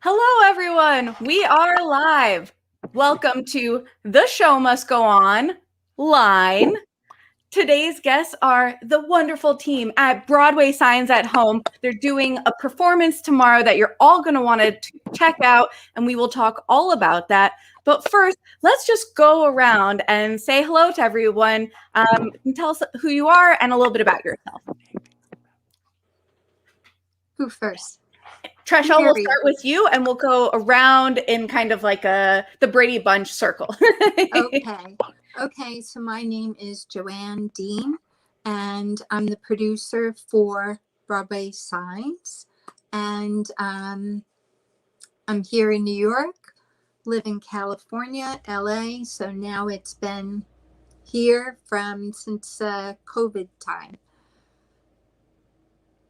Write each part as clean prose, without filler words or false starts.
Hello, everyone. We are live. Welcome to The Show Must Go On Line. Today's guests are the wonderful team at Broadway Signs at Home. They're doing a performance tomorrow that you're all going to want to check out, and we will talk all about that. But first, let's just go around and say hello to everyone. And tell us who you are and a little bit about yourself. Who first? Treshelle, we'll start with you, and we'll go around in kind of like the Brady Bunch circle. Okay, so my name is Joanne Dean, and I'm the producer for Broadway Signs. And I'm here in New York, live in California, LA. So now it's been here since COVID time.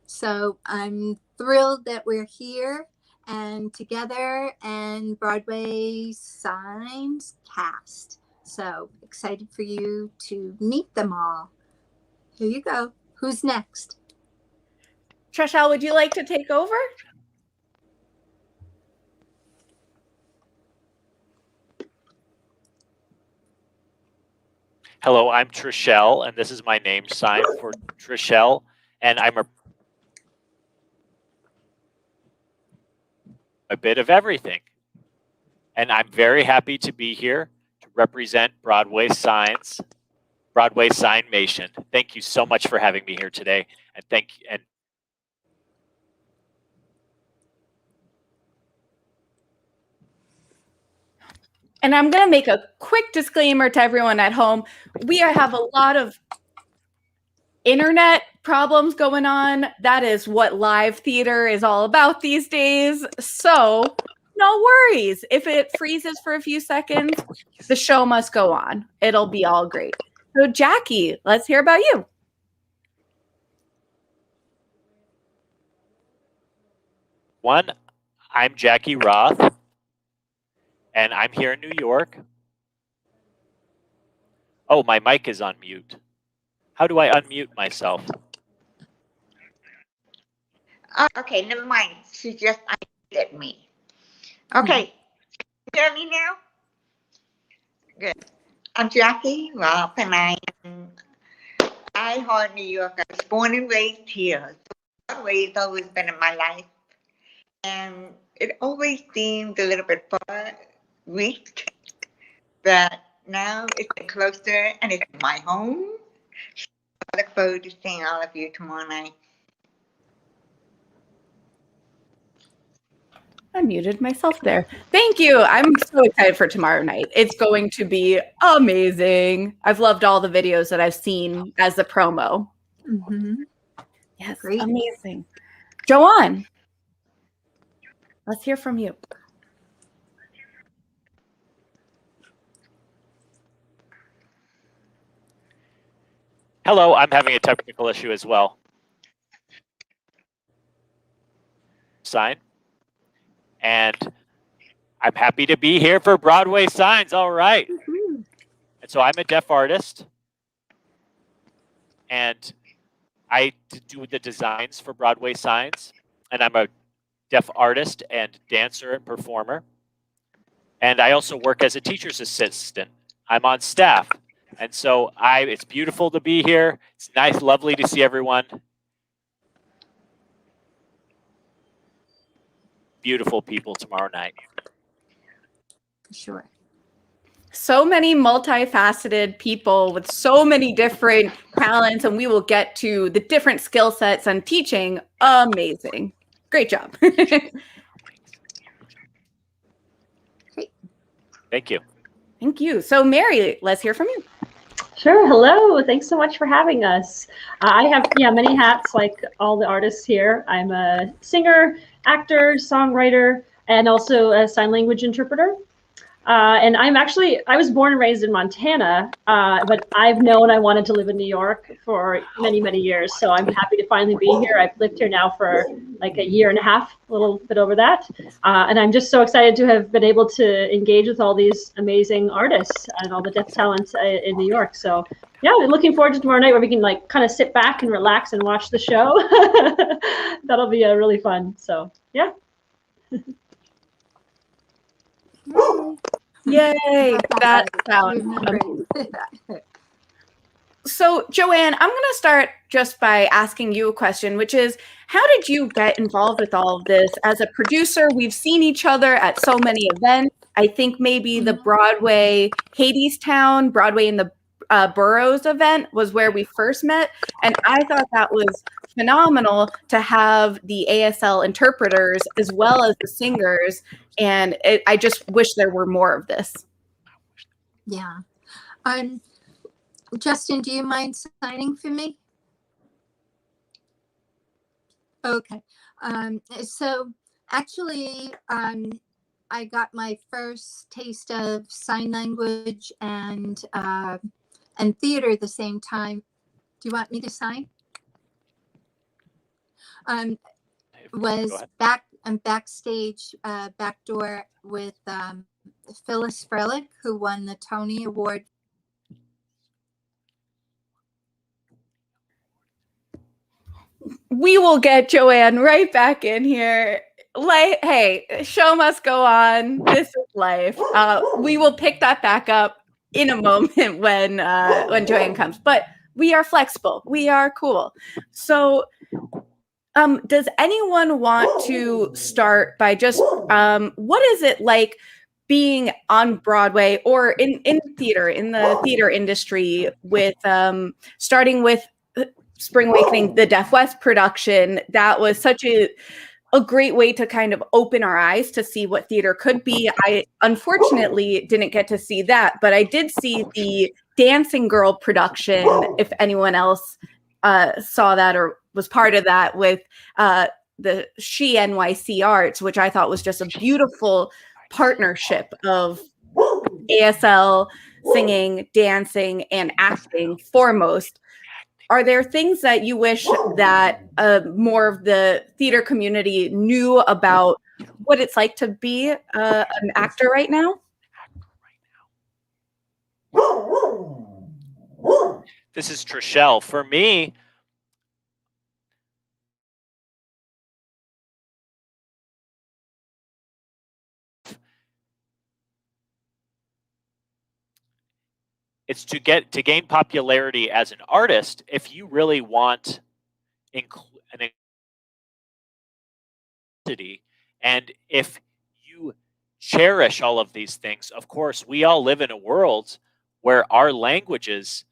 So I'm thrilled that we're here and together and Broadway Signs cast. So excited for you to meet them all. Here you go. Who's next? Treshelle, would you like to take over? Hello, I'm Treshelle, and this is my name sign for Treshelle, and I'm a bit of everything. And I'm very happy to be here to represent Broadway Signs, Broadway Signmation. Thank you so much for having me here today, and thank you. And I'm going to make a quick disclaimer to everyone at home. We have a lot of internet problems going on. That is what live theater is all about these days. So no worries. If it freezes for a few seconds, the show must go on. It'll be all great. So Jackie, let's hear about you. I'm Jackie Roth, and I'm here in New York. Oh, my mic is on mute. How do I unmute myself? Okay, never mind. She just unmuted me. Okay, you hear me now? Good. I'm Jackie Roth, and I Heart New York. I was born and raised here. So Broadway has always been in my life, and it always seemed a little bit far reached, but now it's closer and it's my home. I look forward to seeing all of you tomorrow night. I muted myself there. Thank you. I'm so excited for tomorrow night. It's going to be amazing. I've loved all the videos that I've seen as the promo. Mm-hmm. Yes, great. Amazing. Joanne, let's hear from you. Hello, I'm having a technical issue as well. Sign. And I'm happy to be here for Broadway Signs. All right. Mm-hmm. And so I'm a deaf artist. And I do the designs for Broadway Signs. And I'm a deaf artist and dancer and performer. And I also work as a teacher's assistant. I'm on staff. And so it's beautiful to be here. It's nice, lovely to see everyone. Beautiful people tomorrow night. For sure. So many multifaceted people with so many different talents, and we will get to the different skill sets and teaching. Amazing. Great job. Great. Thank you. Thank you. So Mary, let's hear from you. Sure. Hello. Thanks so much for having us. I have many hats like all the artists here. I'm a singer, actor, songwriter, and also a sign language interpreter. And I was born and raised in Montana, but I've known I wanted to live in New York for many, many years. So I'm happy to finally be here. I've lived here now for like a year and a half, a little bit over that. And I'm just so excited to have been able to engage with all these amazing artists and all the deaf talents in New York. So yeah, we're looking forward to tomorrow night where we can like kind of sit back and relax and watch the show. That'll be really fun. So yeah. Yay! That sounds Remember. So, Joanne, I'm going to start just by asking you a question, which is, how did you get involved with all of this? As a producer, we've seen each other at so many events. I think maybe the Broadway Hadestown, Broadway in the Boroughs event was where we first met. And I thought that was phenomenal to have the ASL interpreters as well as the singers. And I just wish there were more of this. Yeah. Justin, do you mind signing for me? Okay. So actually, I got my first taste of sign language and theater at the same time. Do you want me to sign? Was backstage, back door with Phyllis Frelick, who won the Tony Award. We will get Joanne right back in here. Hey, show must go on. This is life. We will pick that back up in a moment when Joanne comes. But we are flexible. We are cool. So, does anyone want to start by just what is it like being on Broadway or in theater, in the theater industry, with starting with Spring Awakening, the Deaf West production? That was such a great way to kind of open our eyes to see what theater could be. I unfortunately didn't get to see that, but I did see the Dancing Girl production, if anyone else saw that or was part of that, with the She NYC Arts, which I thought was just a beautiful partnership of ASL, singing, dancing, and acting foremost. Are there things that you wish that more of the theater community knew about what it's like to be an actor right now? This is Treshelle. For me, it's to gain popularity as an artist. If you really want an identity, and if you cherish all of these things, of course, we all live in a world where our languages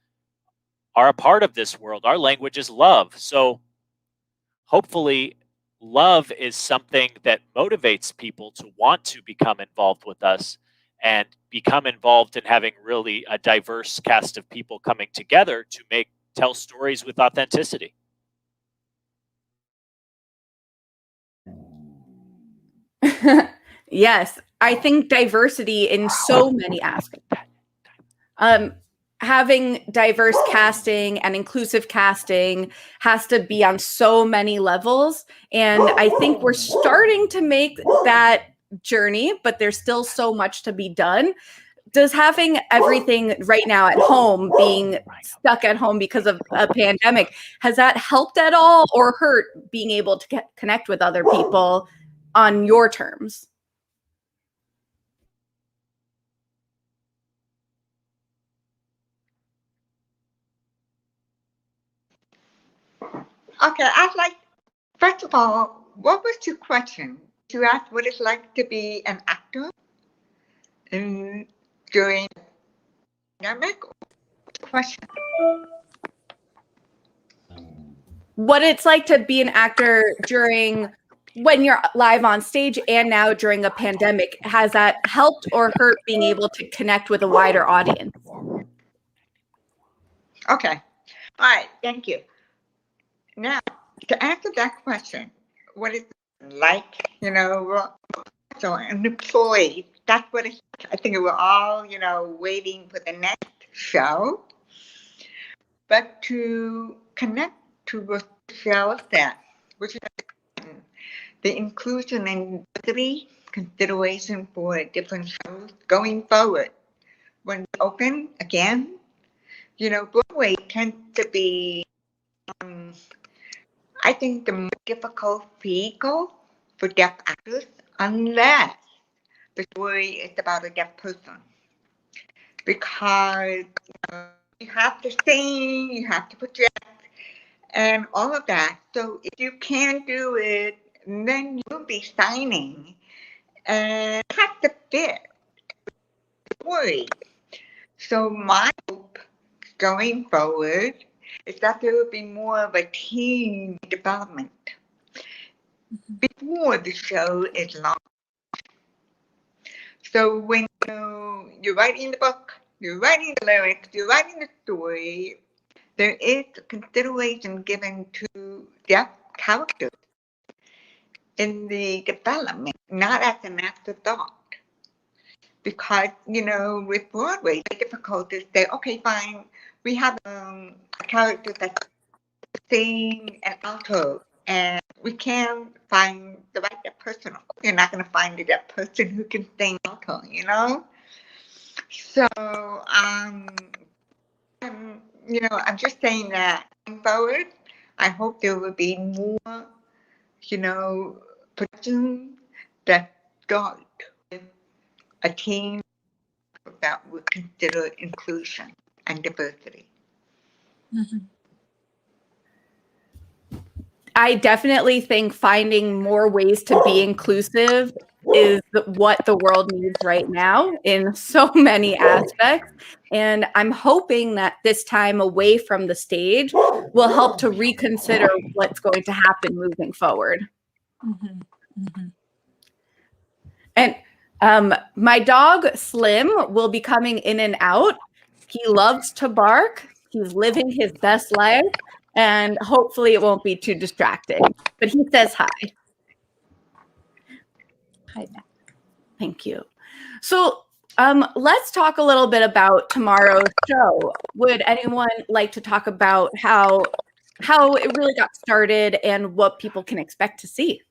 are a part of this world. Our language is love. So hopefully love is something that motivates people to want to become involved with us and become involved in having really a diverse cast of people coming together to tell stories with authenticity. Yes, I think diversity in so many aspects. Having diverse casting and inclusive casting has to be on so many levels. And I think we're starting to make that journey, but there's still so much to be done. Does having everything right now at home, being stuck at home because of a pandemic, has that helped at all or hurt being able to connect with other people on your terms? Okay, first of all, what was your question? You asked what it's like to be an actor during the pandemic? Question. What it's like to be an actor when you're live on stage and now during a pandemic. Has that helped or hurt being able to connect with a wider audience? Okay. All right. Thank you. Now, to answer that question, what is it like, so unemployed, that's what it's like. I think we're all, waiting for the next show. But to connect to what Treshelle said, which is the inclusion and diversity consideration for different shows going forward. When we open again, Broadway tends to be, I think, the more difficult vehicle for deaf actors, unless the story is about a deaf person. Because you have to sing, you have to project, and all of that. So if you can do it, then you'll be signing and have to fit the story. So my hope going forward is that there will be more of a team development before the show is launched. So when you're writing the book, you're writing the lyrics, you're writing the story, there is consideration given to deaf characters in the development, not as an afterthought. Because, with Broadway, the difficult is that, okay, fine, we have a character that sing an alto, and we can't find the right deaf person. You're not going to find the deaf person who can sing alto, So, I'm just saying that going forward, I hope there will be more, production that start with a team that would consider inclusion and diversity. Mm-hmm. I definitely think finding more ways to be inclusive is what the world needs right now in so many aspects. And I'm hoping that this time away from the stage will help to reconsider what's going to happen moving forward. Mm-hmm. Mm-hmm. And my dog Slim will be coming in and out. He loves to bark. He's living his best life. And hopefully it won't be too distracting. But he says hi. Hi, Matt. Thank you. So let's talk a little bit about tomorrow's show. Would anyone like to talk about how it really got started and what people can expect to see?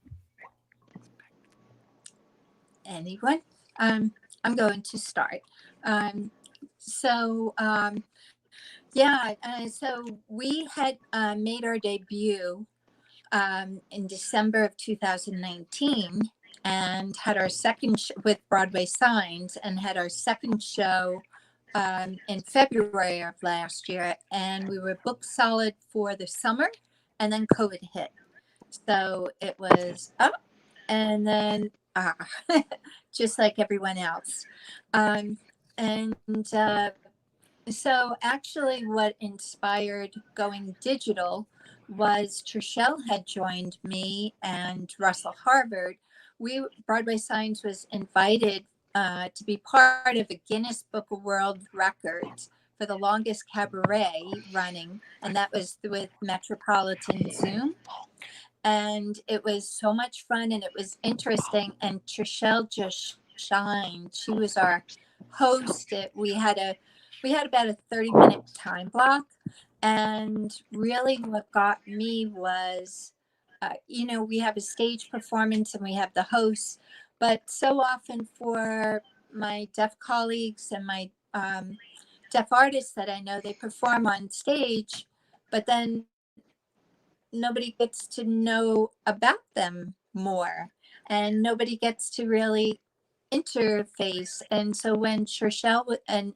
Anyone? I'm going to start. So we had made our debut in December of 2019 and had our second with Broadway Signs, and had our second show in February of last year, and we were booked solid for the summer, and then COVID hit. So it was up and then just like everyone else. So actually what inspired going digital was Treshelle had joined me and Russell Harvard. Broadway Signs was invited to be part of a Guinness Book of World Records for the longest cabaret running, and that was with Metropolitan Zoom. And it was so much fun, and it was interesting, and Treshelle just shined. She was our host. We had about a 30-minute time block, and really what got me was we have a stage performance and we have the hosts, but so often for my deaf colleagues and my deaf artists that I know, they perform on stage, but then nobody gets to know about them more, and nobody gets to really interface. And so when Treshelle and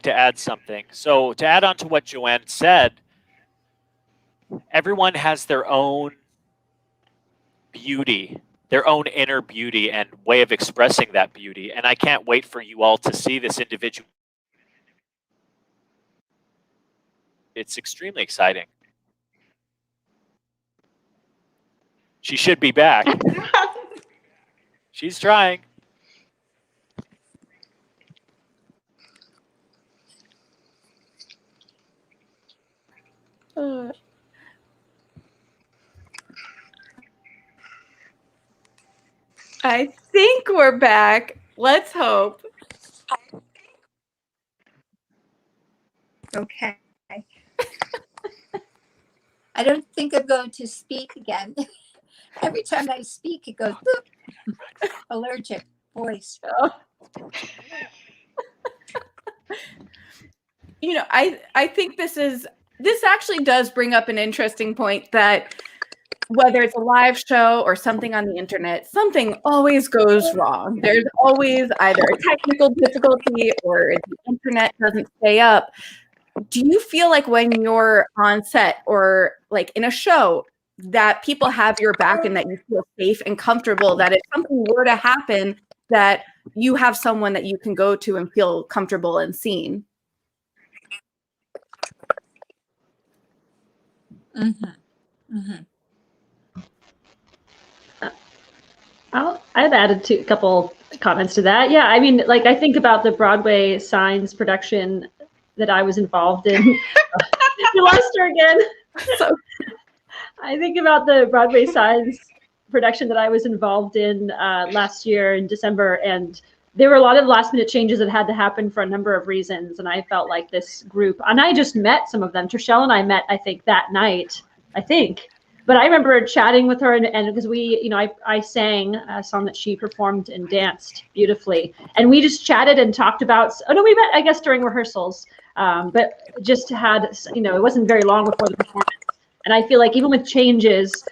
to add something. So to add on to what Joanne said, everyone has their own beauty, their own inner beauty and way of expressing that beauty. And I can't wait for you all to see this individual. It's extremely exciting. She should be back. She's trying. I think we're back. Let's hope. okay. I don't think I'm going to speak again. Every time I speak, it goes boop. Allergic voice. I think this is this actually does bring up an interesting point that whether it's a live show or something on the internet, something always goes wrong. There's always either a technical difficulty or the internet doesn't stay up. Do you feel like when you're on set or like in a show that people have your back and that you feel safe and comfortable that if something were to happen, that you have someone that you can go to and feel comfortable and seen? Mm-hmm. Mm-hmm. I've added a couple comments to that. Yeah, I mean, like I think about the Broadway Signs production that I was involved in. You lost her again. So I think about the Broadway Signs production that I was involved in last year in December, and there were a lot of last minute changes that had to happen for a number of reasons. And I felt like this group, and I just met some of them. Treshelle and I met, I think, that night, But I remember chatting with her, and because we, you know, I sang a song that she performed and danced beautifully. And we just chatted and talked about, oh no, we met, I guess, during rehearsals. But just had, you know, it wasn't very long before the performance. And I feel like even with changes,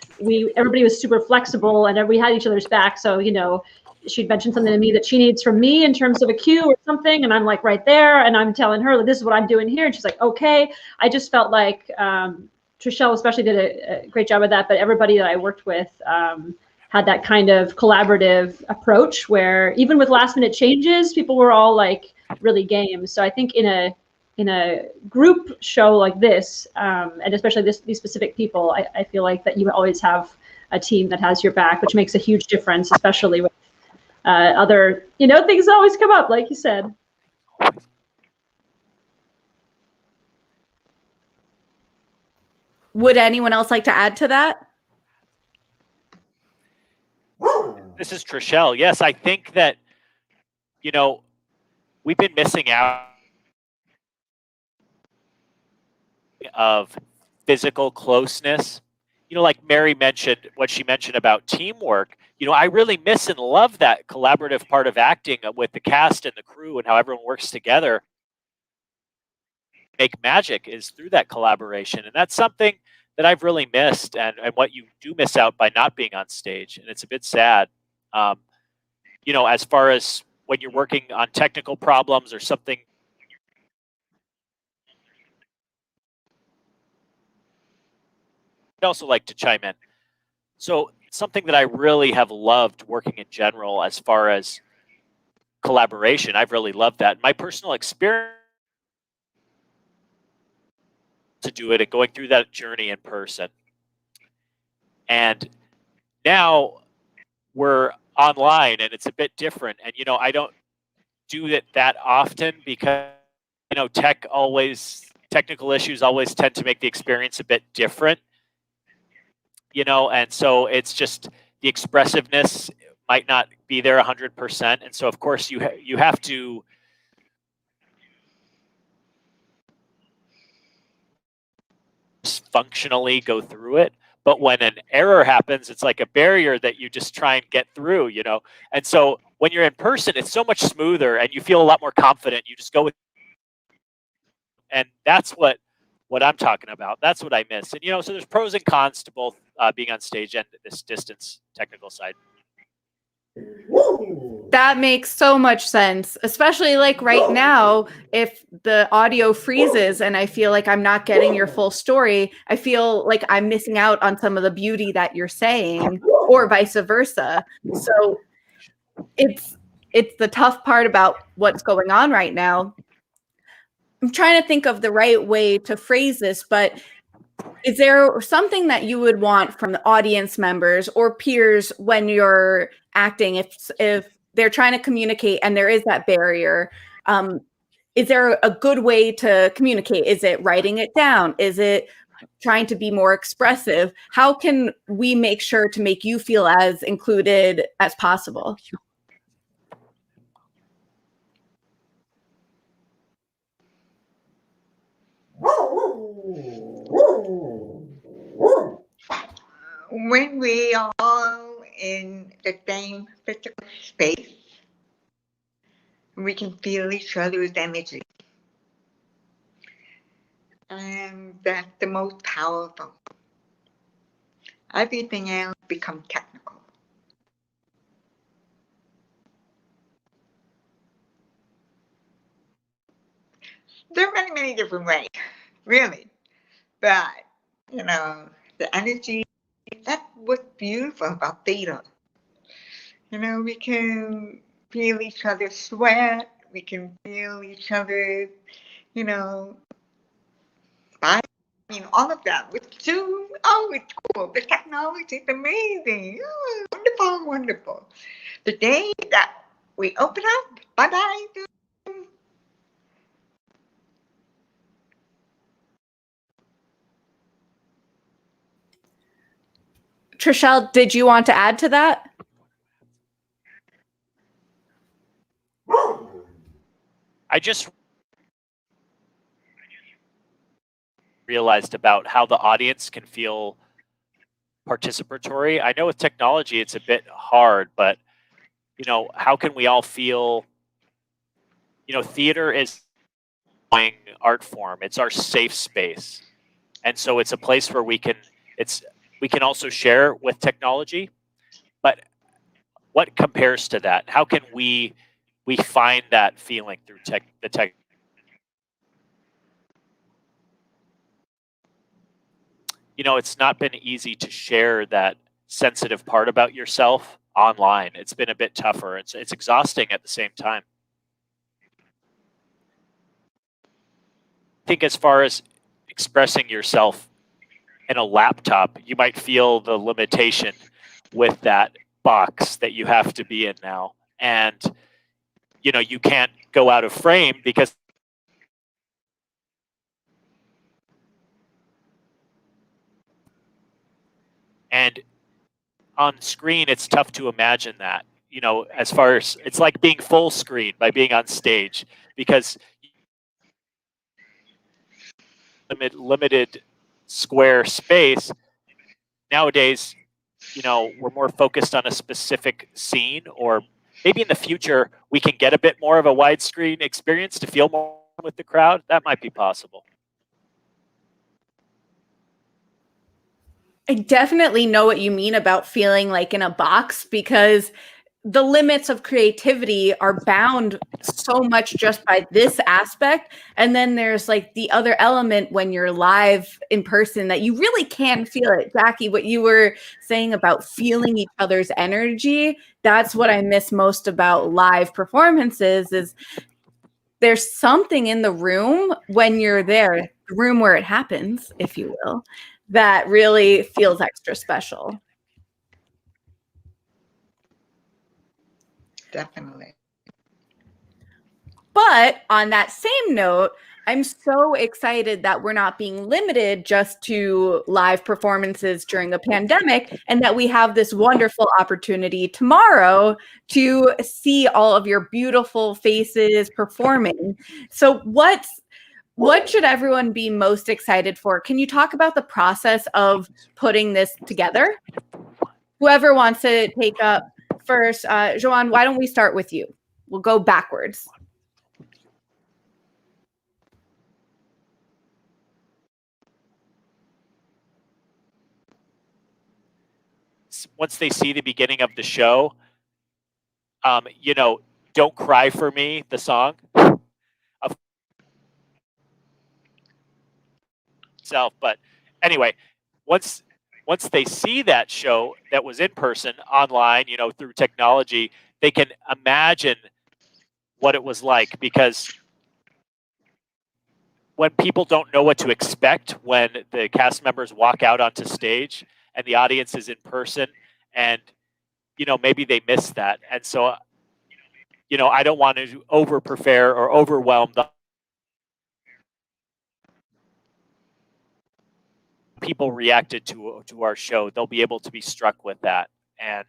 everybody was super flexible and we had each other's back. So, you know, she'd mentioned something to me that she needs from me in terms of a cue or something. And I'm like right there and I'm telling her, this is what I'm doing here. And she's like, okay. I just felt like Treshelle especially did a great job of that. But everybody that I worked with had that kind of collaborative approach where even with last minute changes, people were all like really game. So I think in a group show like this, and especially these specific people, I feel like that you always have a team that has your back, which makes a huge difference, especially with other, you know, things always come up, like you said. would anyone else like to add to that? This is Treshelle. Yes, I think that, you know, we've been missing out of physical closeness. You know, like Mary mentioned, what she mentioned about teamwork, you know, I really miss and love that collaborative part of acting with the cast and the crew and how everyone works together. Make magic is through that collaboration. And that's something that I've really missed and what you do miss out by not being on stage. And it's a bit sad. You know, as far as when you're working on technical problems or something, I'd also like to chime in. So something that I really have loved working in general as far as collaboration, I've really loved that. My personal experience to do it and going through that journey in person. And now we're online and it's a bit different. And, you know, I don't do it that often because, you know, technical issues always tend to make the experience a bit different. You know, and so it's just the expressiveness might not be there 100%. And so, of course, you have to functionally go through it. But when an error happens, it's like a barrier that you just try and get through, you know. And so when you're in person, it's so much smoother and you feel a lot more confident. You just go with, and that's what I'm talking about. That's what I miss. And, you know, so there's pros and cons to both being on stage and this distance technical side. That makes so much sense, especially like right now, if the audio freezes and I feel like I'm not getting your full story, I feel like I'm missing out on some of the beauty that you're saying or vice versa. So it's the tough part about what's going on right now. I'm trying to think of the right way to phrase this, but is there something that you would want from the audience members or peers when you're acting, if they're trying to communicate and there is that barrier? Is there a good way to communicate? Is it writing it down? Is it trying to be more expressive? How can we make sure to make you feel as included as possible? When we are all in the same physical space, we can feel each other's energy. And that's the most powerful. Everything else becomes technical. There are many, many different ways, really. But, you know, the energy, that's what's beautiful about theater. You know, we can feel each other's sweat. We can feel each other's, you know, body. I mean, all of that with Zoom. Oh, it's cool. The technology is amazing. Oh, wonderful, wonderful. The day that we open up, bye-bye. Zoom. Treshelle, did you want to add to that? I just realized about how the audience can feel participatory. I know with technology it's a bit hard, but you know, how can we all feel, you know, theater is an art form. It's our safe space. And so it's a place where we can also share with technology, but what compares to that? How can we find that feeling through the tech? You know, it's not been easy to share that sensitive part about yourself online. It's been a bit tougher. It's exhausting at the same time. I think as far as expressing yourself in a laptop, you might feel the limitation with that box that you have to be in now. And, you know, you can't go out of frame because and on screen, it's tough to imagine that, you know, as far as it's like being full screen by being on stage because limited square space. Nowadays, you know, we're more focused on a specific scene, or maybe in the future we can get a bit more of a widescreen experience to feel more with the crowd. That might be possible. I definitely know what you mean about feeling like in a box, because the limits of creativity are bound so much just by this aspect. And then there's like the other element when you're live in person that you really can feel it. Jackie, what you were saying about feeling each other's energy, that's what I miss most about live performances is there's something in the room when you're there, the room where it happens, if you will, that really feels extra special. Definitely. But on that same note, I'm so excited that we're not being limited just to live performances during a pandemic, and that we have this wonderful opportunity tomorrow to see all of your beautiful faces performing. So what should everyone be most excited for? Can you talk about the process of putting this together? Whoever wants to take up first, Joanne, why don't we start with you? We'll go backwards. Once they see the beginning of the show, you know, Don't Cry for Me, the song of itself. But anyway, once they see that show that was in person online, you know, through technology, they can imagine what it was like, because when people don't know what to expect when the cast members walk out onto stage and the audience is in person, and you know, maybe they miss that. And so, you know, I don't want to over prepare or overwhelm the people reacted to our show. They'll be able to be struck with that. And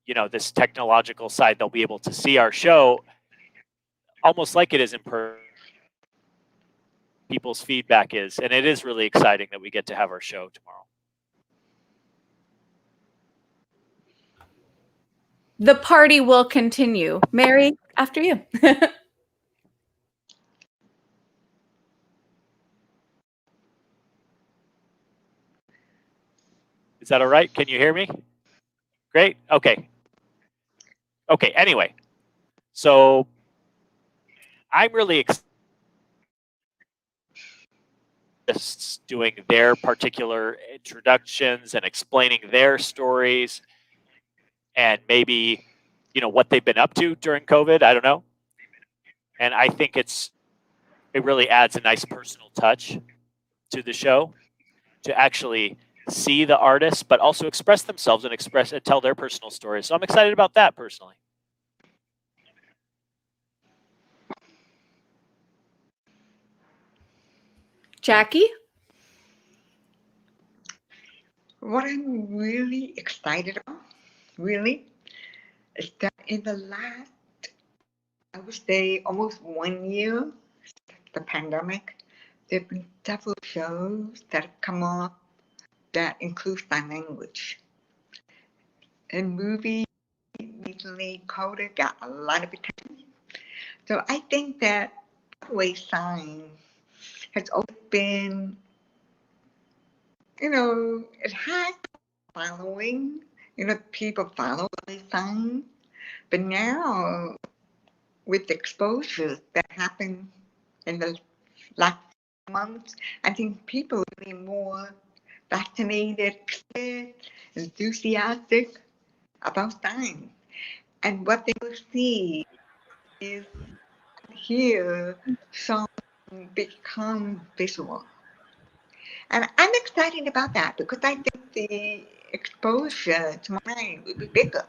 you know, this technological side, they'll be able to see our show almost like it is in person. People's feedback is, and it is really exciting that we get to have our show tomorrow. The party will continue. Mary, after you. Is that all right? Can you hear me? Great. Okay. Okay. Anyway, so I'm really excited doing their particular introductions and explaining their stories and maybe, you know, what they've been up to during COVID. I don't know. And I think it really adds a nice personal touch to the show to actually see the artists, but also express themselves and tell their personal stories. So I'm excited about that personally. Jackie? What I'm really excited about, really, is that in the last, I would say, almost 1 year, the pandemic, there have been several shows that have come up that include sign language. And movie recently, Color got a lot of attention. So I think that Broadway sign has always been, you know, it has following, you know, people follow Broadway sign. But now, with the exposure that happened in the last months, I think people are really more fascinated, enthusiastic about sign. And what they will see is hear song become visual. And I'm excited about that because I think the exposure to mine will be bigger.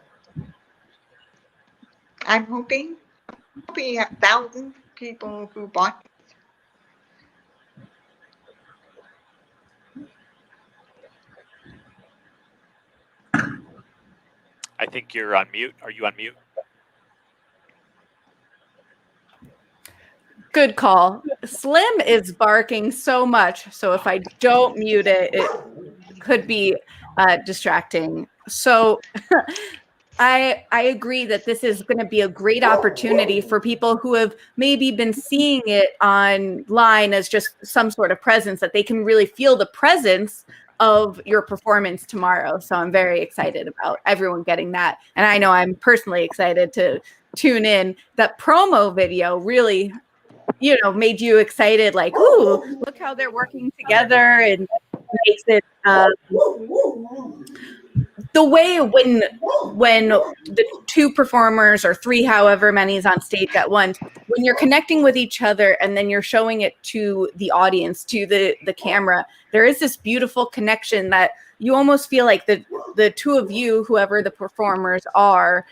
I'm hoping we have thousands of people who bought it. I think you're on mute. Are you on mute? Good call. Slim is barking so much, so if I don't mute it, it could be distracting. So I agree that this is going to be a great opportunity for people who have maybe been seeing it online as just some sort of presence, that they can really feel the presence of your performance tomorrow. So I'm very excited about everyone getting that. And I know I'm personally excited to tune in. That promo video really, you know, made you excited, like, ooh, look how they're working together, and makes it the way when the two performers or three, however many is on stage at once, when you're connecting with each other and then you're showing it to the audience, to the camera, there is this beautiful connection that you almost feel like the two of you, whoever the performers are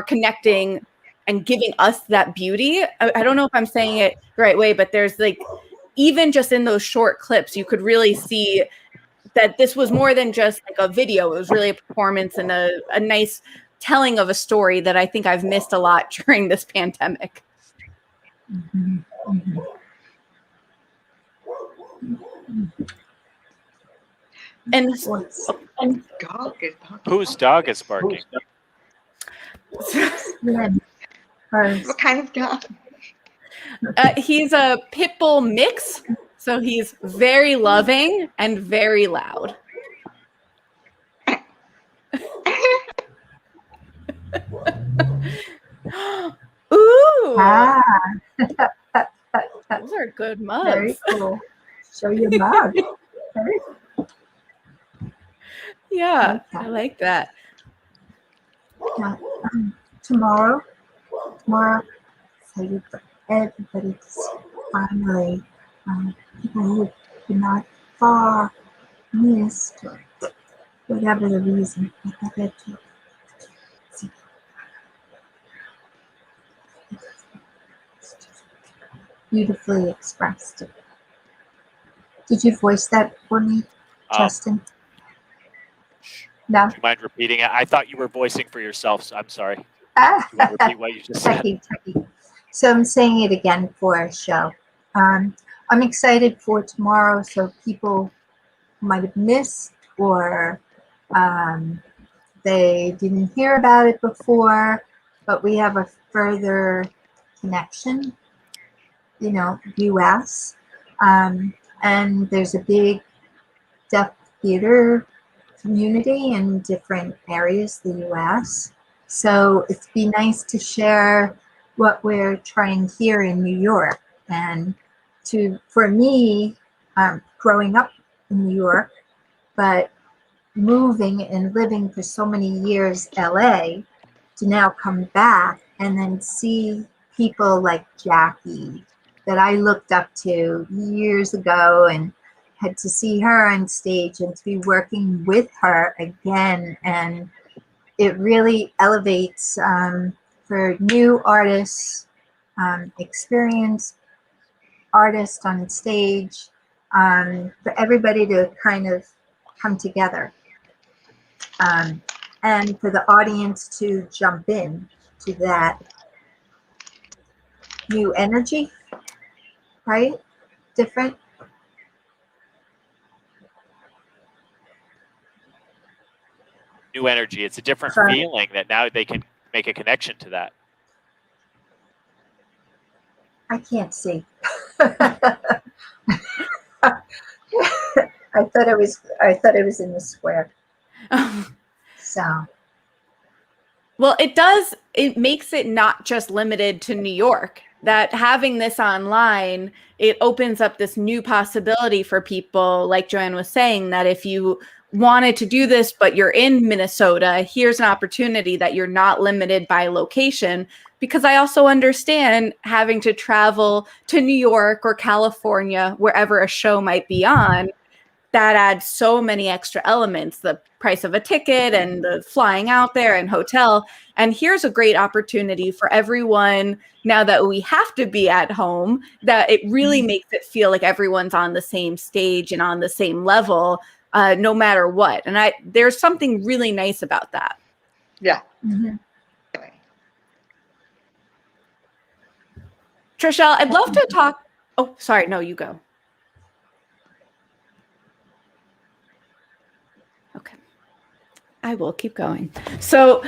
connecting and giving us that beauty. I don't know if I'm saying it the right way, but there's like, even just in those short clips, you could really see that this was more than just like a video. It was really a performance and a nice telling of a story that I think I've missed a lot during this pandemic. Mm-hmm. Mm-hmm. And Dog is barking. Whose dog is barking? What kind of dog? He's a pit bull mix, so he's very loving and very loud. Ooh, Ah, those are good mugs. very cool. Show your mug. Very cool. Yeah, Okay. I like that. Now, tomorrow, excited for everybody to see finally people who did not far missed or whatever the reason. I get to see. Beautifully expressed. Did you voice that for me, Justin? No? Do you mind repeating it? I thought you were voicing for yourself, so I'm sorry. Do Ah, you want to repeat what you just said? tricky. So I'm saying it again for a show. I'm excited for tomorrow, so people might have missed or they didn't hear about it before, but we have a further connection, you know, US. And there's a big deaf theater community in different areas of the U.S. So it'd be nice to share what we're trying here in New York. And for me, growing up in New York, but moving and living for so many years LA, to now come back and then see people like Jackie that I looked up to years ago and had to see her on stage and to be working with her again. And it really elevates for new artists, experienced artists on stage, for everybody to kind of come together. And for the audience to jump in to that new energy, right? Different. New energy. It's a different feeling that now they can make a connection to that. I can't see. I thought it was in the square. So. Well, it makes it not just limited to New York. That having this online, it opens up this new possibility for people, like Joanne was saying, that if you wanted to do this, but you're in Minnesota, here's an opportunity that you're not limited by location. Because I also understand having to travel to New York or California, wherever a show might be on, that adds so many extra elements, the price of a ticket and the flying out there and hotel. And here's a great opportunity for everyone, now that we have to be at home, that it really makes it feel like everyone's on the same stage and on the same level, no matter what. And there's something really nice about that. Yeah. Mm-hmm. Treshelle, I'd love to talk. Oh, sorry. No, you go. Okay. I will keep going. So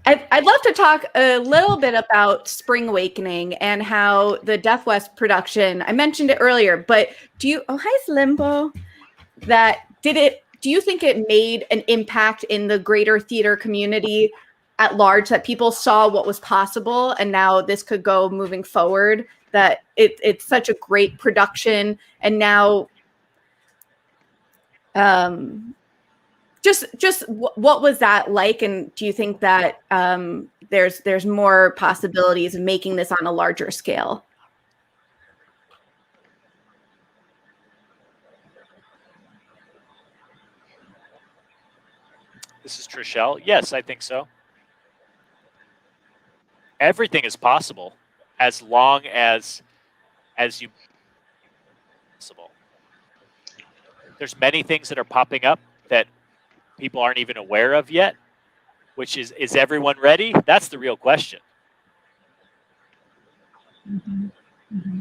I'd love to talk a little bit about Spring Awakening and how the Deaf West production, I mentioned it earlier, but hi, Limbo, do you think it made an impact in the greater theater community at large, that people saw what was possible and now this could go moving forward, that it's such a great production, and now just what was that like, and do you think that there's more possibilities of making this on a larger scale? This is Treshelle. Yes, I think so. Everything is possible as long as you possible. There's many things that are popping up that people aren't even aware of yet, which is everyone ready? That's the real question. Mm-hmm. Mm-hmm.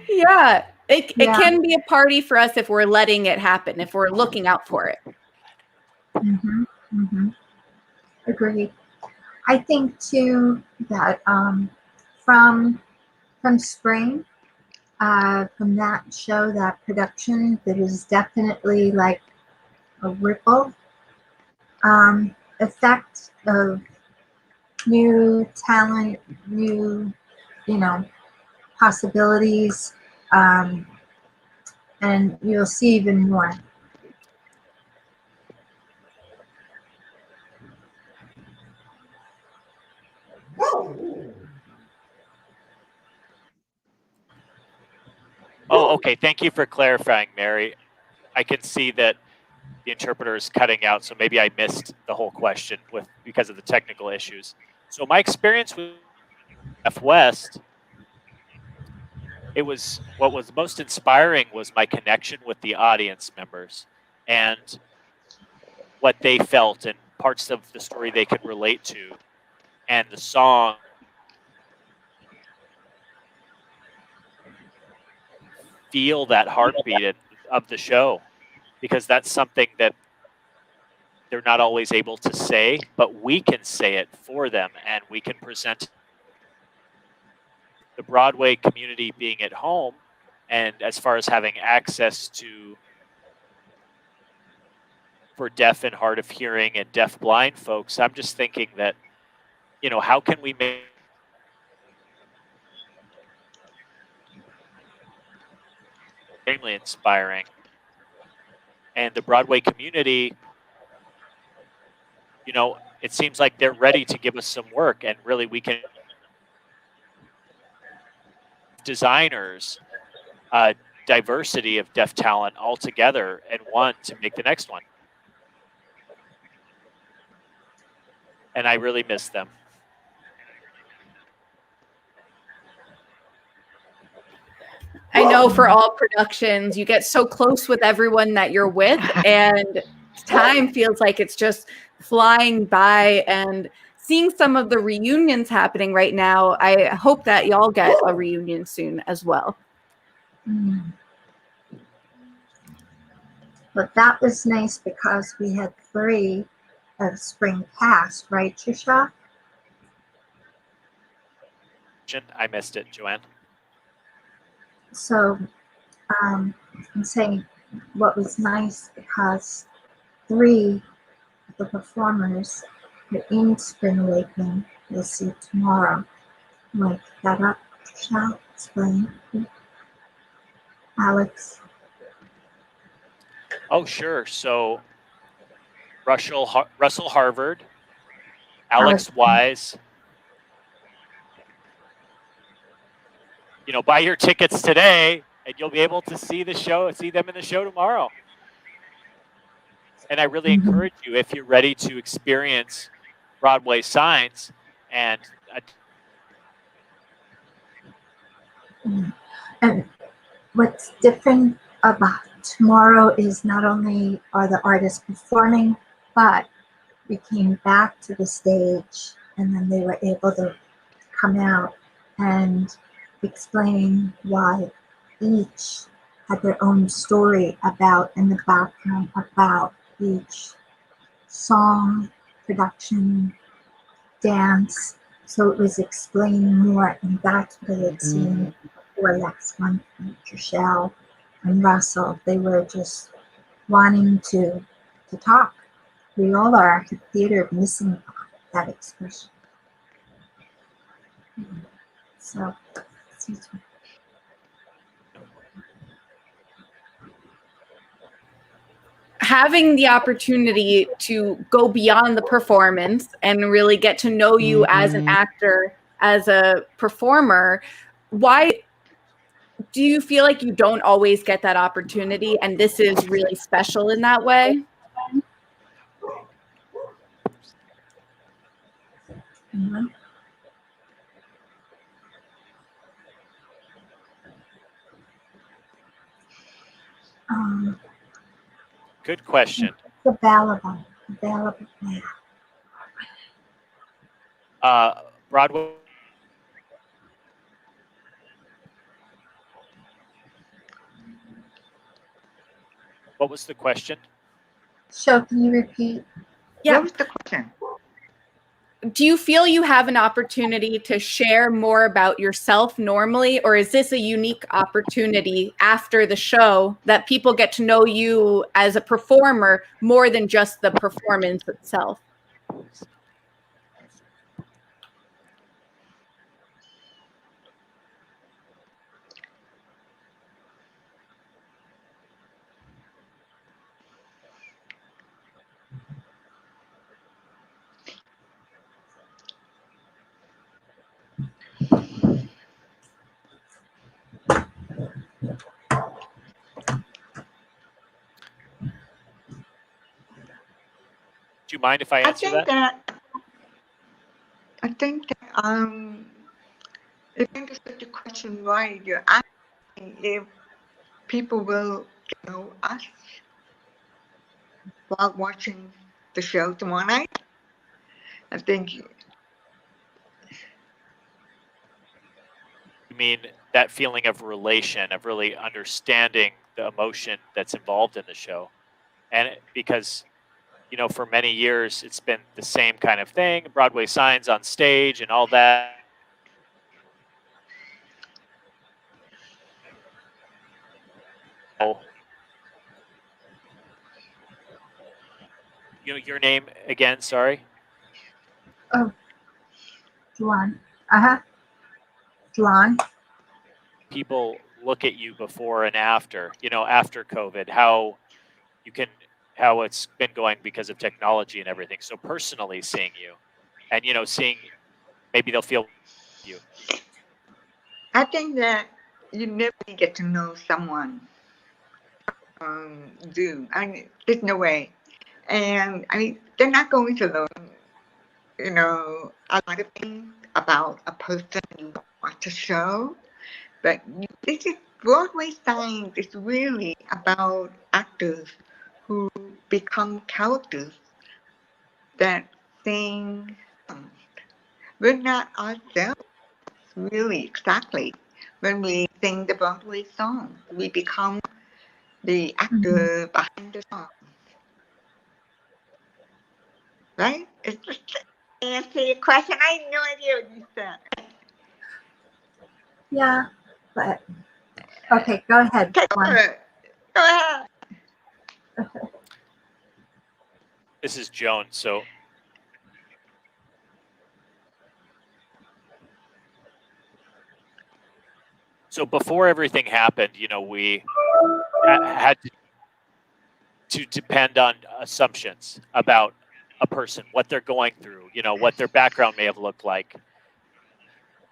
Yeah, it can be a party for us if we're letting it happen, if we're looking out for it. Mm-hmm. Mm-hmm. Agreed. I think too that from Spring, from that show, that production, that is definitely like a ripple effect of new talent, new, possibilities, and you'll see even more. Oh, okay. Thank you for clarifying, Mary. I can see that the interpreter is cutting out, so maybe I missed the whole question because of the technical issues. So my experience with Deaf West, what was most inspiring was my connection with the audience members and what they felt and parts of the story they could relate to, and the song. Feel that heartbeat of the show, because that's something that they're not always able to say, but we can say it for them, and we can present the Broadway community being at home And as far as having access to, for deaf and hard of hearing and deaf blind folks, I'm just thinking that, how can we make extremely inspiring? And the Broadway community, it seems like they're ready to give us some work, and really we can designers, diversity of deaf talent all together and one to make the next one. And I really miss them. I know for all productions, you get so close with everyone that you're with, and time feels like it's just flying by. And seeing some of the reunions happening right now, I hope that y'all get a reunion soon as well. But that was nice because we had 3 of spring cast, right, Treshelle? I missed it, Joanne. So I'm saying what was nice because 3 of the performers are in Spring Awakening. We'll see tomorrow. Like that up, Treshelle, explain. Alex. Oh, sure. So Russell Harvard, Alex Wyse. Buy your tickets today and you'll be able to see them in the show tomorrow. And I really encourage you, if you're ready to experience Broadway Signs and What's different about tomorrow is not only are the artists performing, but we came back to the stage and then they were able to come out and explain why each had their own story about in the background about each song, production, dance. So it was explained more, and that's what I had seen before last month from Treshelle and Russell. They were just wanting to talk. We all are at the theater missing that expression. So, excuse me. Having the opportunity to go beyond the performance and really get to know you as an actor, as a performer, why do you feel like you don't always get that opportunity, and this is really special in that way? Good question. Available now. Broadway. What was the question? So can you repeat? Yeah. What was the question? Do you feel you have an opportunity to share more about yourself normally, or is this a unique opportunity after the show that people get to know you as a performer more than just the performance itself? Do you mind if I answer that? I think that if I understood the question right, you're asking if people will know us while watching the show tomorrow night. I think. You mean that feeling of relation, of really understanding the emotion that's involved in the show? And because, for many years, it's been the same kind of thing, Broadway Signs on stage and all that. Your name again, sorry. Oh, Juan. Juan. People look at you before and after, after COVID, how it's been going because of technology and everything. So personally seeing you and, seeing, maybe they'll feel you. I think that you never get to know someone Zoom. I mean, there's no way. And I mean, they're not going to learn, a lot of things about a person you watch a show. But this is Broadway Signs is really about actors who become characters that sing. We're not ourselves, really, exactly. When we sing the Broadway song, we become the actor behind the song. Right? It's just to answer your question. I have no idea what you said. Yeah, but okay, go ahead. Go ahead. This is Joan. So before everything happened, we had to depend on assumptions about a person, what they're going through, what their background may have looked like.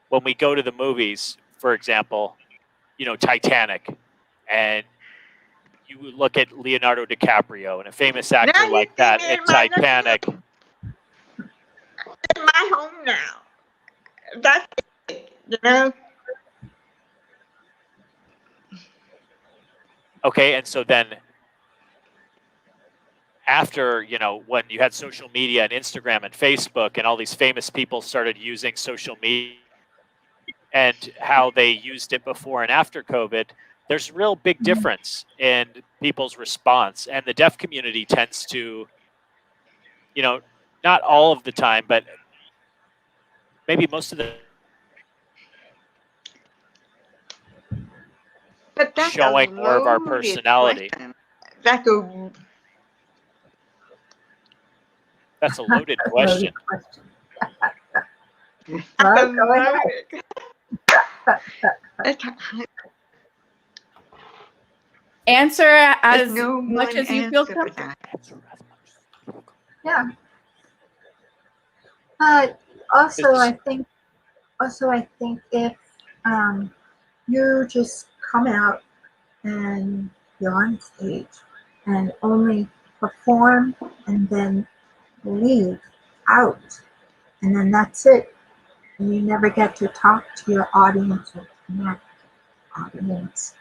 When we go to the movies, for example, Titanic, and you look at Leonardo DiCaprio and a famous actor like that in Titanic. In my home now. That's it, Okay, and so then after, when you had social media and Instagram and Facebook and all these famous people started using social media and how they used it before and after COVID, there's a real big difference in people's response. And the deaf community tends to, not all of the time, but maybe most of the but that's showing more of our personality. That's a loaded question. Well, go ahead. Answer as much as you feel comfortable. Yeah. But also, I think if you just come out and you're on stage and only perform and then leave out, and then that's it, and you never get to talk to your audience or connect audience.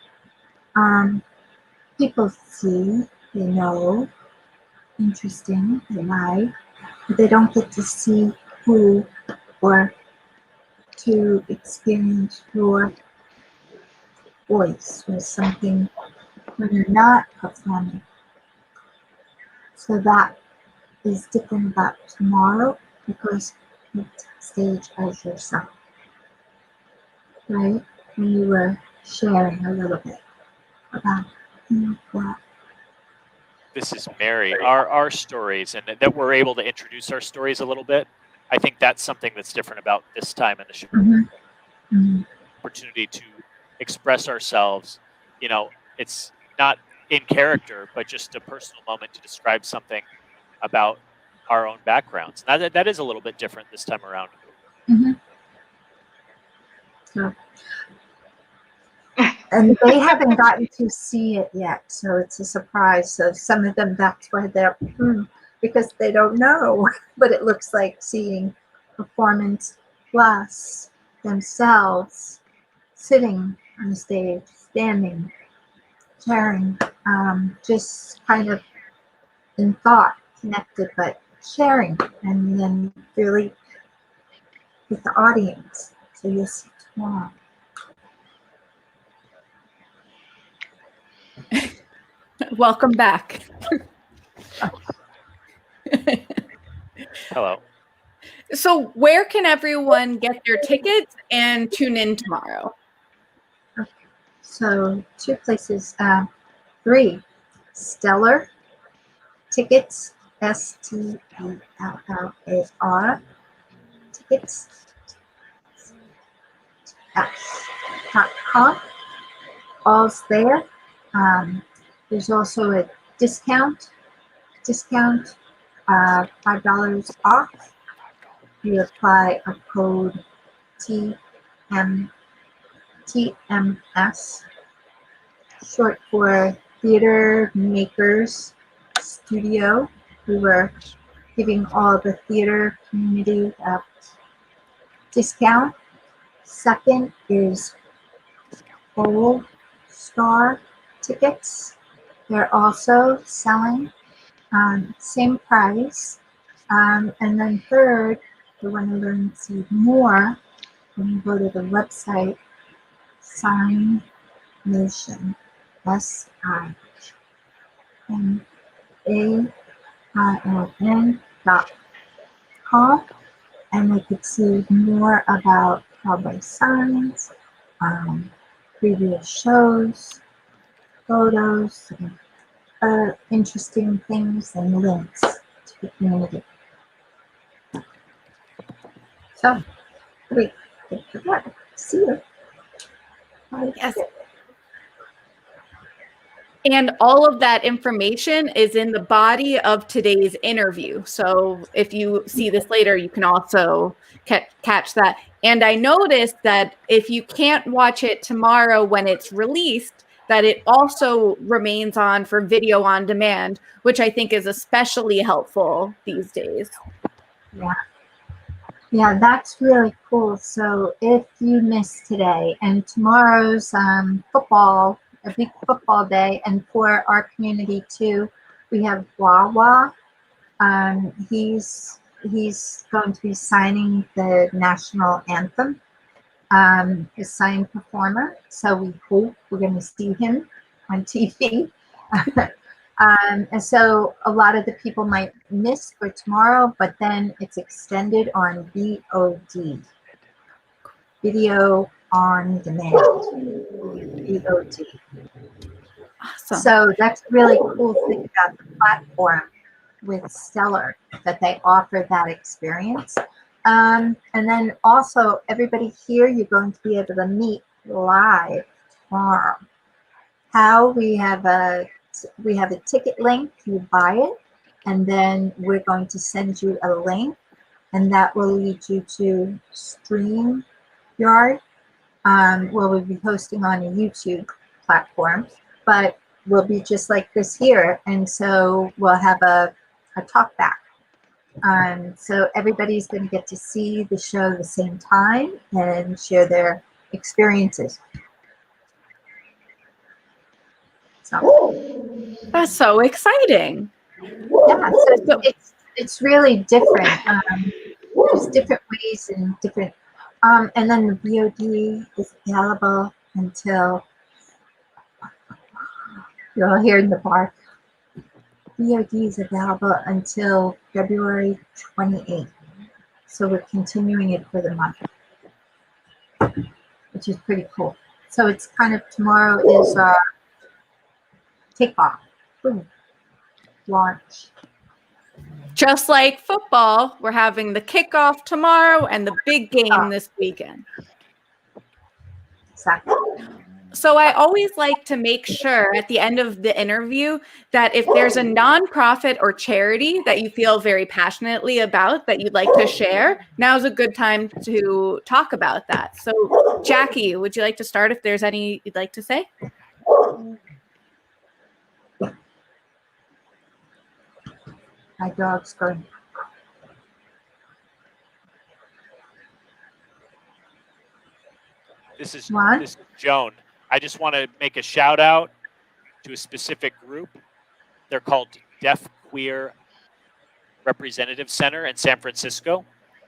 People see, they know, interesting, they like, but they don't get to see who or to experience your voice or something when you're not performing. So that is different about tomorrow because you stage as yourself, right? And you were sharing a little bit about that. This is Mary. Our stories, and that we're able to introduce our stories a little bit. I think that's something that's different about this time in the show. Opportunity to express ourselves. It's not in character, but just a personal moment to describe something about our own backgrounds. Now that is a little bit different this time around. So, and they haven't gotten to see it yet, so it's a surprise. So some of them, that's why they're because they don't know what it looks like seeing performance plus themselves sitting on the stage, standing, sharing, just kind of in thought, connected, but sharing, and then really with the audience. So you'll see tomorrow. Welcome back. Hello. So where can everyone get their tickets and tune in tomorrow? Okay. So 2 places, 3, Stellar Tickets STELLAR tickets.com. All's there. There's also a discount, $5 off. You apply a code TMS, short for Theater Makers Studio. We were giving all the theater community a discount. Second is Gold Star tickets. They're also selling same price. And then third, if you want to learn to see more, when you go to the website, Sign Nation, SINAILN.com, and they could see more about Broadway signs, previous shows, photos, and interesting things and links to the community. So, great. Good luck. See you. Bye. Yes. And all of that information is in the body of today's interview. So if you see this later, you can also catch that. And I noticed that if you can't watch it tomorrow when it's released, that it also remains on for video on demand, which I think is especially helpful these days. Yeah. Yeah, that's really cool. So if you missed today and tomorrow's football, a big football day, and for our community too, we have Wawa. He's going to be signing the national anthem, his signed performer. So we hope we're going to see him on TV. And so a lot of the people might miss for tomorrow, but then it's extended on VOD, video on demand, VOD. Awesome. So that's a really cool thing about the platform with Stellar, that they offer that experience. And then also everybody here, you're going to be able to meet live tomorrow. How we have a ticket link, you buy it, and then we're going to send you a link, and that will lead you to StreamYard, where we'll be hosting on a YouTube platform, but we'll be just like this here, and so we'll have a talk back. So everybody's going to get to see the show at the same time and share their experiences. So That's so exciting. yeah, so it's really different. There's different ways and different, and then the VOD is available until, you'll hear in the bar, VOD is available until February 28th. So we're continuing it for the month, which is pretty cool. So it's kind of, tomorrow is our kickoff, launch. Just like football, we're having the kickoff tomorrow and the big game this weekend. Exactly. So I always like to make sure at the end of the interview that if there's a nonprofit or charity that you feel very passionately about that you'd like to share, now's a good time to talk about that. So Jackie, would you like to start if there's any you'd like to say? My dog's going. This is Joan. I just want to make a shout out to a specific group. They're called Deaf Queer Representative Center in San Francisco.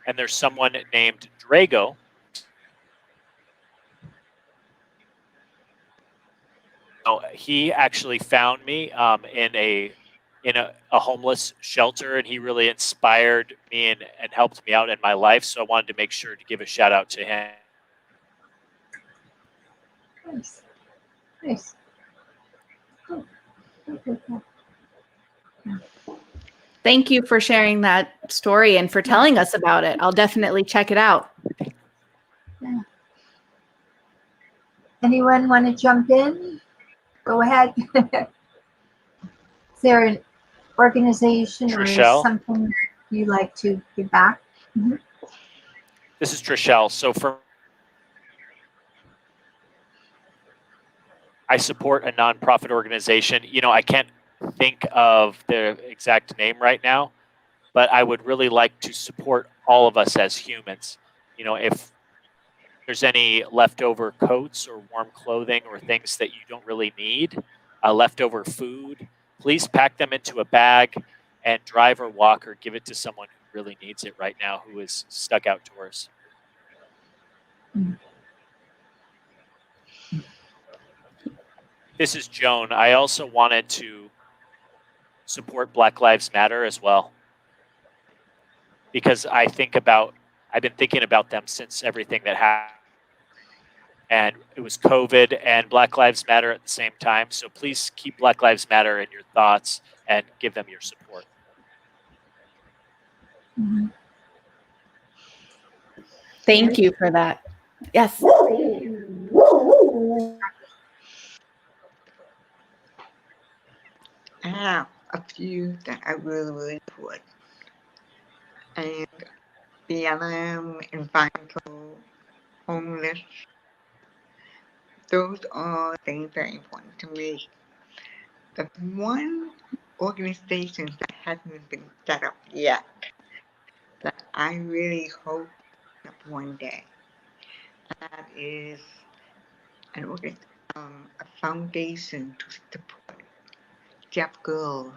And there's someone named Drago. Oh, he actually found me in a homeless shelter, and he really inspired me and helped me out in my life. So I wanted to make sure to give a shout out to him. Nice. Nice. Oh. Okay. Thank you for sharing that story and for telling us about it. I'll definitely check it out. Yeah. Anyone want to jump in? Go ahead. Is there an organization or Treshelle? something that you like to give back? Mm-hmm. This is Treshelle. So I support a nonprofit organization. You know, I can't think of the exact name right now, but I would really like to support all of us as humans. You know, if there's any leftover coats or warm clothing or things that you don't really need, leftover food, please pack them into a bag and drive or walk or give it to someone who really needs it right now, who is stuck outdoors. This is Joan. I also wanted to support Black Lives Matter as well, because I've been thinking about them since everything that happened. And it was COVID and Black Lives Matter at the same time. So please keep Black Lives Matter in your thoughts and give them your support. Mm-hmm. Thank you for that. Yes. I have a few that I really put. And the Alum, environmental, homeless, those are things very important to me. The one organization that hasn't been set up yet that I really hope that one day, that is a foundation to support deaf girls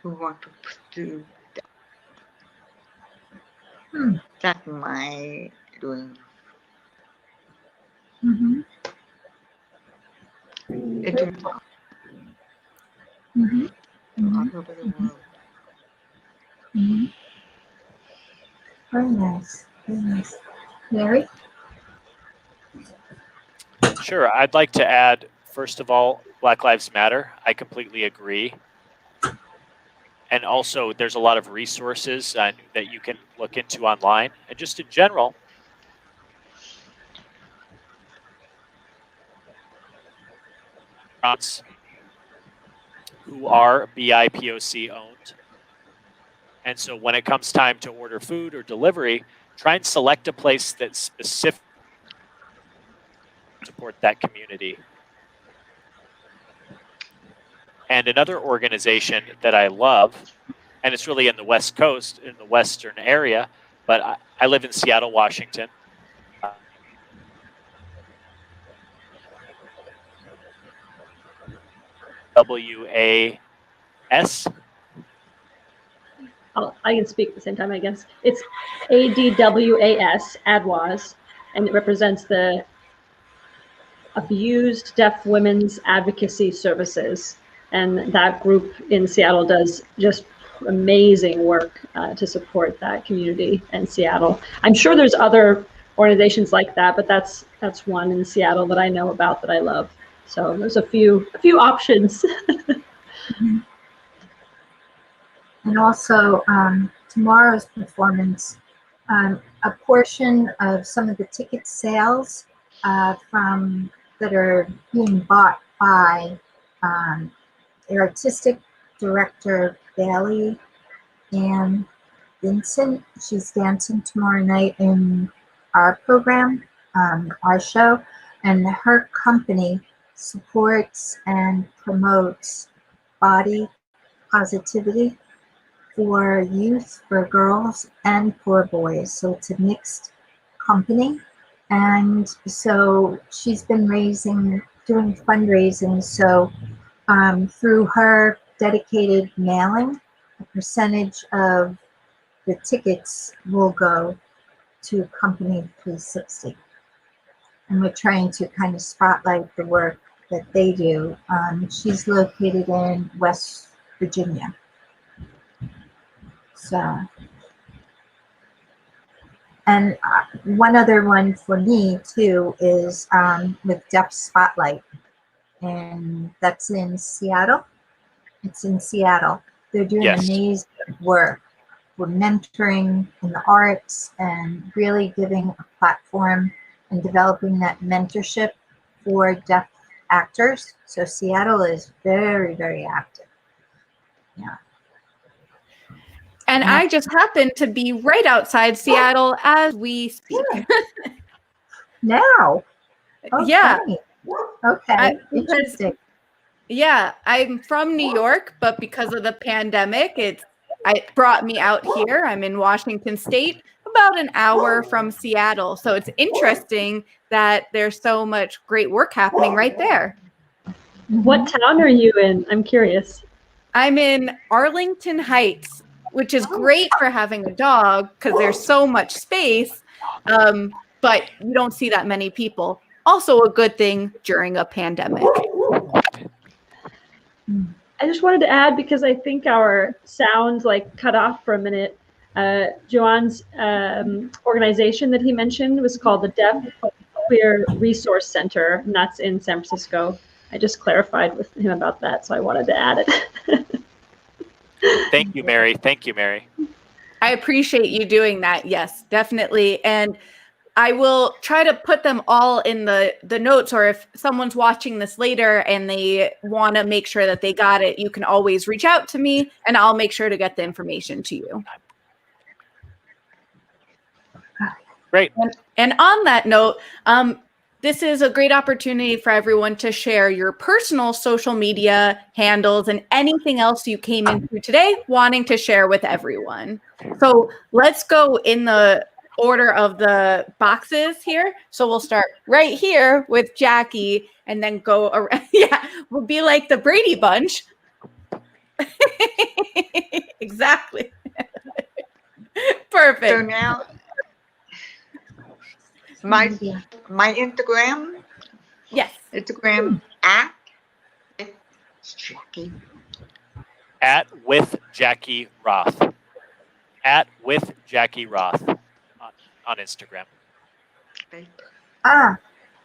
who want to pursue that. That's my dream. Mm-hmm. It's Mm-hmm. all over the world. Mm-hmm. Very nice. Very nice. Mary? Sure. I'd like to add, first of all, Black Lives Matter. I completely agree. And also, there's a lot of resources that you can look into online. And just in general, who are BIPOC owned. And so when it comes time to order food or delivery, try and select a place that specifically support that community. And another organization that I love, and it's really in the West Coast, in the Western area, but I live in Seattle, Washington. WAS. I can speak at the same time, I guess. It's ADWAS, ADWAS, and it represents the Abused Deaf Women's Advocacy Services. And that group in Seattle does just amazing work to support that community in Seattle. I'm sure there's other organizations like that, but that's one in Seattle that I know about that I love. So there's a few options. Mm-hmm. And also tomorrow's performance, a portion of some of the ticket sales that are being bought by the artistic director Bailey Ann Vincent. She's dancing tomorrow night in our program, our show, and her company supports and promotes body positivity for youth, for girls, and for boys. So it's a mixed company. And so she's been doing fundraising. So through her dedicated mailing, a percentage of the tickets will go to Company 360. And we're trying to kind of spotlight the work that they do. She's located in West Virginia. So, and one other one for me too is with Deaf Spotlight, and that's in Seattle. It's in Seattle, They're doing Yes. amazing work. We're mentoring in the arts and really giving a platform and developing that mentorship for deaf actors. So Seattle is very, very active. Yeah. And I just happen to be right outside Seattle as we speak. Now. Yeah. Okay. Interesting. Yeah, I'm from New York, but because of the pandemic, it brought me out here. I'm in Washington State, about an hour from Seattle. So it's interesting that there's so much great work happening right there. What town are you in? I'm curious. I'm in Arlington Heights, which is great for having a dog because there's so much space, but you don't see that many people. Also a good thing during a pandemic. I just wanted to add, because I think our sound like cut off for a minute. Joanne's organization that he mentioned was called the Deaf Queer Resource Center, and that's in San Francisco. I just clarified with him about that, so I wanted to add it. Thank you, Mary. Thank you, Mary. I appreciate you doing that. Yes, definitely. And I will try to put them all in the notes, or if someone's watching this later and they want to make sure that they got it, you can always reach out to me and I'll make sure to get the information to you. Great. And on that note, this is a great opportunity for everyone to share your personal social media handles and anything else you came into today wanting to share with everyone. So let's go in the order of the boxes here. So we'll start right here with Jackie and then go around. Yeah, we'll be like the Brady Bunch. Exactly. Perfect. So now, my Instagram. Yes. Instagram at Jackie. At with Jackie Roth. At with Jackie Roth on Instagram.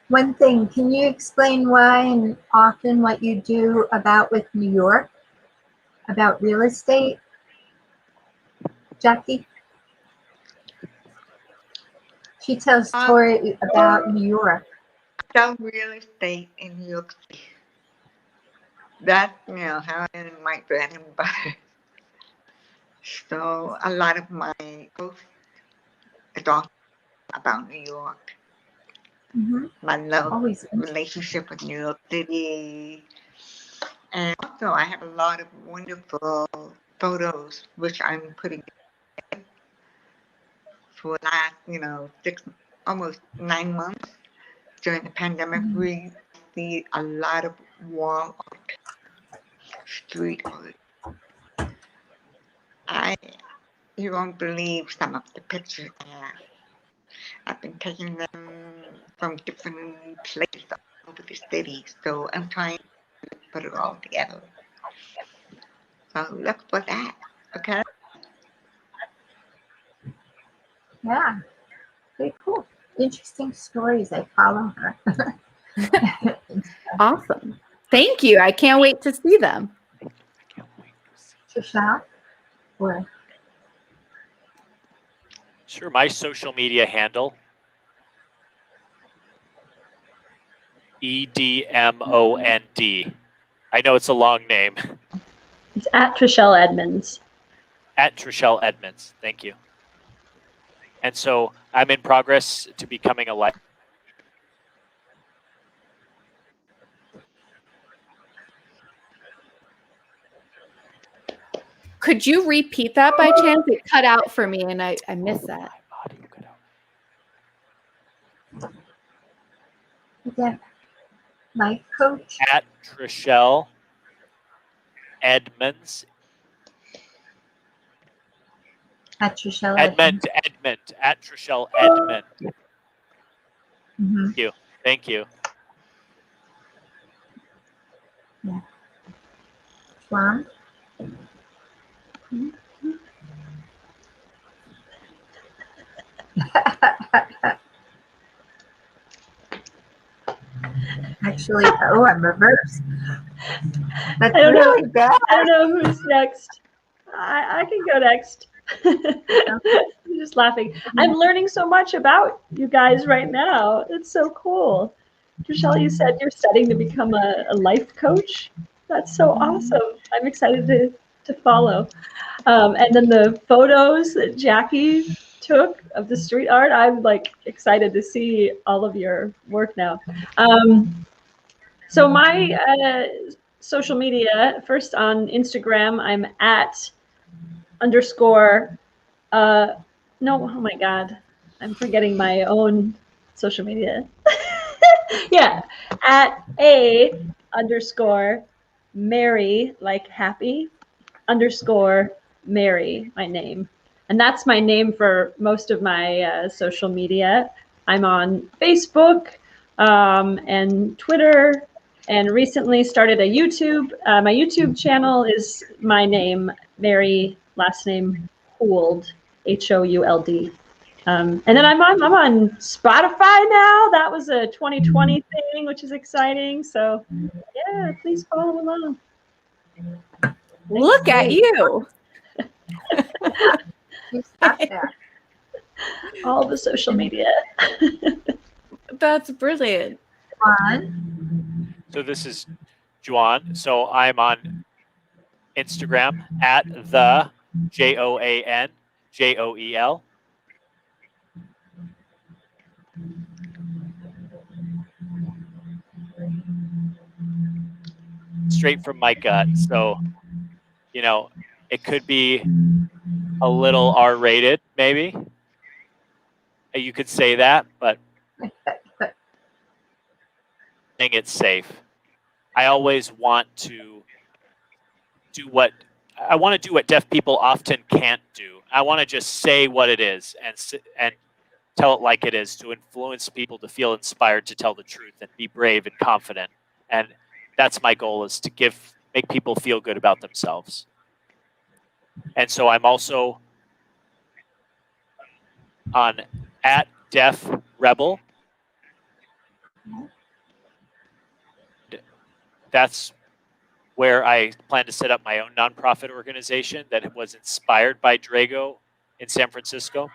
One thing. Can you explain why and often what you do about with New York, about real estate, Jackie? She tells a story about New York. Sell real estate in New York City. That's, how in my bread and butter. So a lot of my posts talk about New York. My love relationship with New York City. And also I have a lot of wonderful photos which I'm putting for the last, almost 9 months during the pandemic. We see a lot of wall art, street art. You won't believe some of the pictures I have. I've been taking them from different places all over the city, so I'm trying to put it all together. So look for that, okay? Yeah, very cool. Interesting stories. I follow her. Awesome. Thank you. I can't wait to see them. Treshelle? Or Sure, my social media handle, EDMOND. I know it's a long name. It's at Treshelle Edmonds. At Treshelle Edmonds. Thank you. And so I'm in progress to becoming a life. Could you repeat that by chance? It cut out for me and I missed that. again, life coach. At Treshelle Edmonds. At Treshelle Edmond. At Treshelle Edmond. Mm-hmm. Thank you. Thank you. Yeah. Juan. Actually, I'm reversed. That's really bad. I don't know who's next. I can go next. I'm just laughing. I'm learning so much about you guys right now. It's so cool. Treshelle, you said you're studying to become a life coach. That's so awesome. I'm excited to follow. And then the photos that Jackie took of the street art, I'm like excited to see all of your work now. So my social media, first on Instagram, I'm at _ no, oh my God, I'm forgetting my own social media. Yeah, at _ Mary, like happy, _ Mary, my name. And that's my name for most of my social media. I'm on Facebook and Twitter, and recently started a YouTube. My YouTube channel is my name, Mary, last name Hould, Hould. And then I'm on Spotify now. That was a 2020 thing, which is exciting. So yeah, please follow along. Look at you. You stop there. All the social media. That's brilliant. Juan. So this is Juan. So I'm on Instagram at the JOANJOEL. Straight from my gut. So, you know, it could be a little R-rated, maybe. You could say that, but I think it's safe. I always want to do what deaf people often can't do. I want to just say what it is and tell it like it is, to influence people to feel inspired to tell the truth and be brave and confident. And that's my goal, is to make people feel good about themselves. And so I'm also on at Deaf Rebel. That's where I plan to set up my own nonprofit organization that was inspired by Drago in San Francisco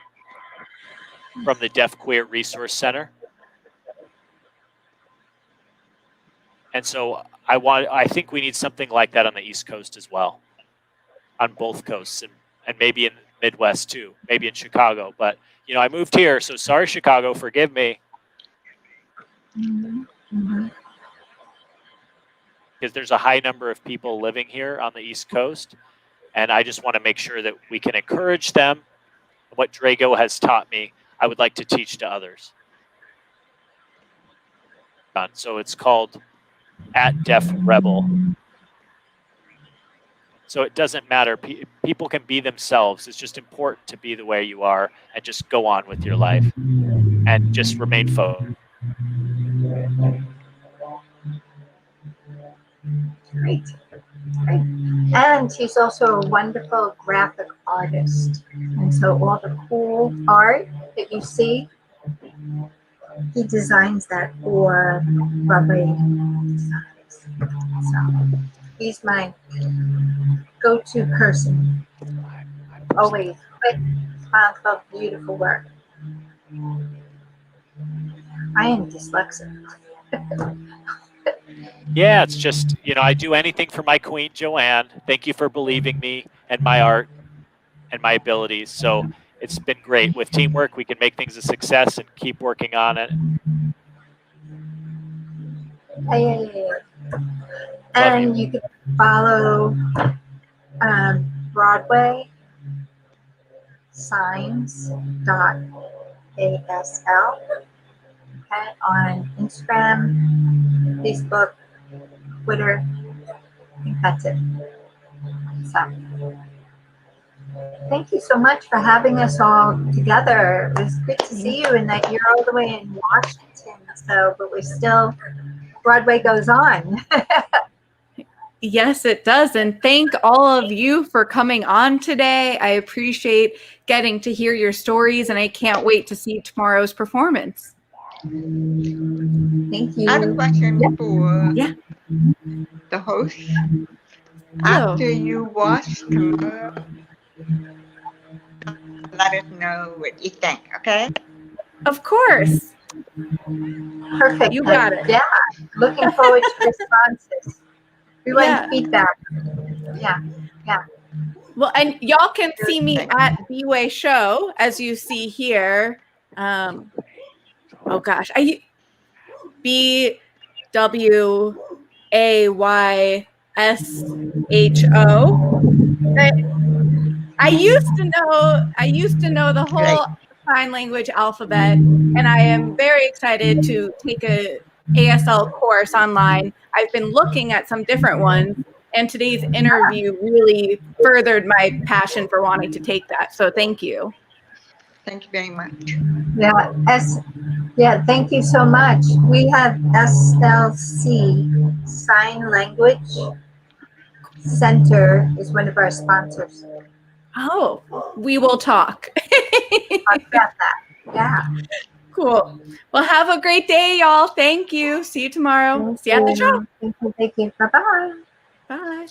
from the Deaf Queer Resource Center. And so I think we need something like that on the East Coast as well, on both coasts, and maybe in the Midwest too, maybe in Chicago. But, you know, I moved here, so sorry, Chicago, forgive me. Because there's a high number of people living here on the East Coast, and I just want to make sure that we can encourage them. What Drago has taught me, I would like to teach to others. So it's called at Deaf Rebel. So it doesn't matter. People can be themselves. It's just important to be the way you are and just go on with your life and just remain focused. Great. Great. And he's also a wonderful graphic artist. And so all the cool art that you see, he designs that for Broadway Signs. So he's my go-to person. Always quick, thoughtful, beautiful work. I am dyslexic. Yeah, it's just, you know, I do anything for my queen, Joanne. Thank you for believing me and my art and my abilities. So it's been great. With teamwork, we can make things a success and keep working on it. And you can follow Broadway Signs.asl on Instagram, Facebook, Twitter. I think that's it. So, thank you so much for having us all together. It was good to see you, and that you're all the way in Washington. So, but we're still, Broadway goes on. Yes, it does. And thank all of you for coming on today. I appreciate getting to hear your stories, and I can't wait to see tomorrow's performance. Thank you. I have a question for Yeah. the host. Hello. After you watch tomorrow, let us know what you think, okay? Of course. Perfect. You got it. Yeah. Looking forward to responses. We want Yeah. feedback. Yeah. Well, and y'all can see me at Bway Show, as you see here. Oh gosh, BWAYSHO. I used to know the whole sign language alphabet, and I am very excited to take a ASL course online. I've been looking at some different ones, and today's interview really furthered my passion for wanting to take that. So thank you. Thank you very much. Yeah, thank you so much. We have SLC, Sign Language Center, is one of our sponsors. Oh, we will talk. Talk about that. Yeah. Cool. Well, have a great day, y'all. Thank you. See you tomorrow. See you at the show. Thank you. Bye-bye. Bye.